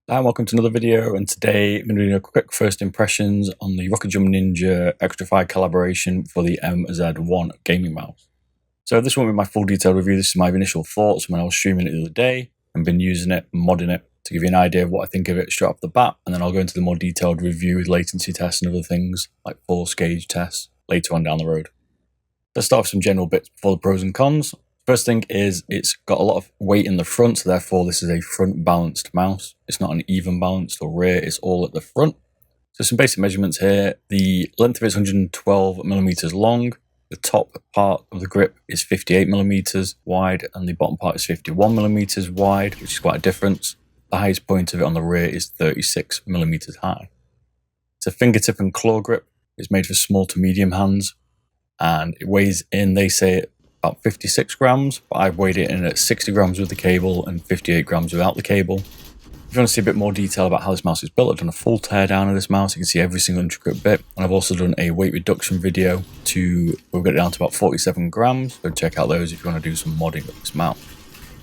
Hi, and welcome to another video, and today I'm going to be doing a quick first impressions on the Rocket Jump Ninja Xtrify collaboration for the Mz1 gaming mouse. So this won't be my full detailed review, this is my initial thoughts when I was streaming it the other day and been using it, modding it to give you an idea of what I think of it straight off the bat, and then I'll go into the more detailed review with latency tests and other things like force gauge tests later on down the road. Let's start with some general bits before the pros and cons. First thing is it's got a lot of weight in the front, so therefore this is a front balanced mouse. It's not an even balanced or rear, it's all at the front. So some basic measurements here. The length of it is 112 millimeters long. The top part of the grip is 58 millimeters wide and the bottom part is 51 millimeters wide, which is quite a difference. The highest point of it on the rear is 36 millimeters high. It's a fingertip and claw grip. It's made for small to medium hands and it weighs in, they say, about 56 grams, but I've weighed it in at 60 grams with the cable and 58 grams without the cable. If you want to see a bit more detail about how this mouse is built, I've done a full teardown of this mouse. You can see every single intricate bit, and I've also done a weight reduction video we'll get it down to about 47 grams, so check out those if you want to do some modding of this mouse.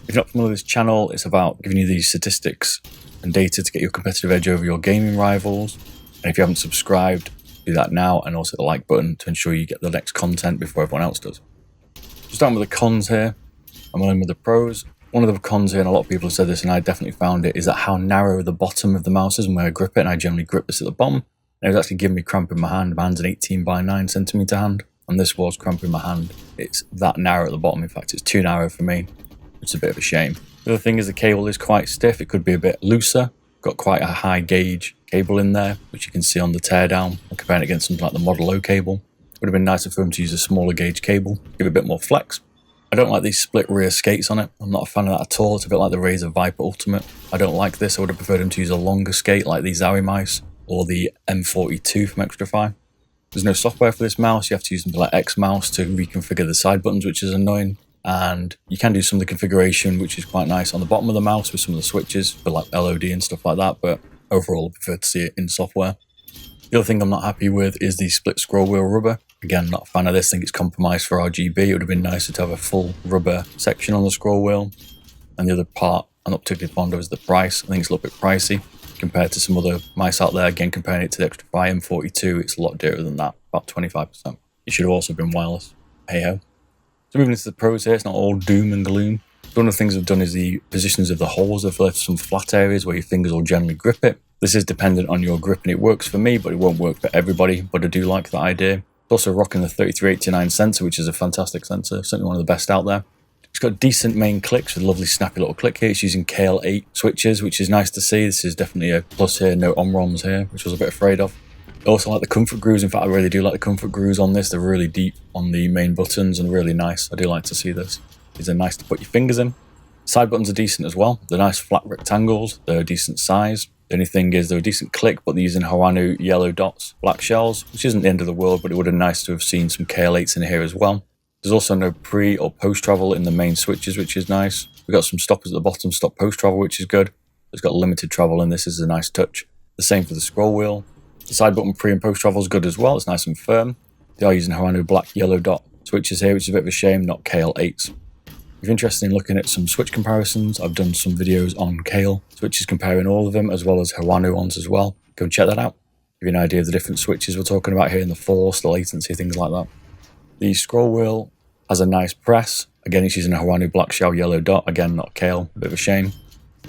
If you're not familiar with this channel, it's about giving you these statistics and data to get your competitive edge over your gaming rivals, and if you haven't subscribed, do that now, and also the like button to ensure you get the next content before everyone else does. Starting with the cons here, I'm on with the pros. One of the cons here, and a lot of people have said this and I definitely found it, is that how narrow the bottom of the mouse is and where I grip it, and I generally grip this at the bottom. And it was actually giving me cramp in my hand. My hand's an 18 by 9 centimeter hand, and this was cramping my hand. It's that narrow at the bottom. In fact, it's too narrow for me, which is a bit of a shame. The other thing is the cable is quite stiff. It could be a bit looser. Got quite a high gauge cable in there, which you can see on the teardown. I'm comparing it against something like the Model O cable. Would have been nicer for them to use a smaller gauge cable, give it a bit more flex. I don't like these split rear skates on it. I'm not a fan of that at all. It's a bit like the Razer Viper Ultimate. I don't like this. I would have preferred them to use a longer skate like the Zowie mice or the M42 from Xtrify. There's no software for this mouse. You have to use something like X mouse to reconfigure the side buttons, which is annoying. And you can do some of the configuration, which is quite nice on the bottom of the mouse with some of the switches for like LOD and stuff like that. But overall, I prefer to see it in software. The other thing I'm not happy with is the split scroll wheel rubber. Again, not a fan of this. I think it's compromised for RGB. It would have been nicer to have a full rubber section on the scroll wheel. And the other part I'm not particularly fond of is the price. I think it's a little bit pricey compared to some other mice out there. Again, comparing it to the Xtrify M42, it's a lot dearer than that, about 25%. It should have also been wireless. Hey ho. So moving into the pros here, it's not all doom and gloom. One of the things I've done is the positions of the holes. I've left some flat areas where your fingers will generally grip it. This is dependent on your grip and it works for me, but it won't work for everybody. But I do like that idea. Also rocking the 3389 sensor, which is a fantastic sensor, certainly one of the best out there. It's got decent main clicks with a lovely snappy little click here. It's using KL8 switches, which is nice to see. This is definitely a plus here, no OMROMs here, which I was a bit afraid of. I also like the comfort grooves. In fact, I really do like the comfort grooves on this. They're really deep on the main buttons and really nice. I do like to see this. These are nice to put your fingers in. Side buttons are decent as well. They're nice flat rectangles. They're a decent size. The only thing is they're a decent click, but they're using Haranu yellow dots, black shells, which isn't the end of the world, but it would have been nice to have seen some KL8s in here as well. There's also no pre or post travel in the main switches, which is nice. We've got some stoppers at the bottom, stop post travel, which is good. It's got limited travel in this, is a nice touch. The same for the scroll wheel. The side button pre and post travel is good as well. It's nice and firm. They are using Haranu black yellow dot switches here, which is a bit of a shame, not KL8s. If you're interested in looking at some switch comparisons, I've done some videos on Kale switches comparing all of them, as well as Haranu ones as well. Go and check that out. Give you an idea of the different switches we're talking about here in the force, the latency, things like that. The scroll wheel has a nice press. Again, it's using a Haranu black shell yellow dot. Again, not Kale, a bit of a shame.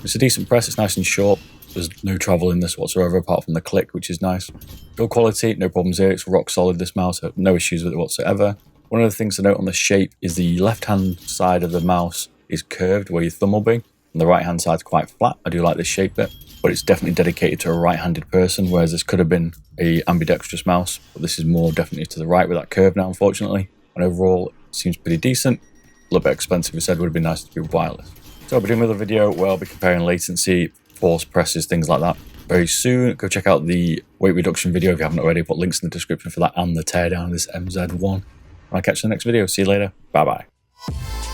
It's a decent press, it's nice and short. There's no travel in this whatsoever apart from the click, which is nice. Build quality, no problems here. It's rock solid, this mouse. I have no issues with it whatsoever. One of the things to note on the shape is the left-hand side of the mouse is curved where your thumb will be, and the right-hand side is quite flat. I do like this shape bit, but it's definitely dedicated to a right-handed person, whereas this could have been a ambidextrous mouse, but this is more definitely to the right with that curve now, unfortunately. And overall, it seems pretty decent. A little bit expensive, I said, would have been nice to be wireless. So I'll be doing another video where I'll be comparing latency, force presses, things like that very soon. Go check out the weight reduction video if you haven't already. I'll put links in the description for that and the teardown of this Mz1. I'll catch you in the next video. See you later. Bye bye.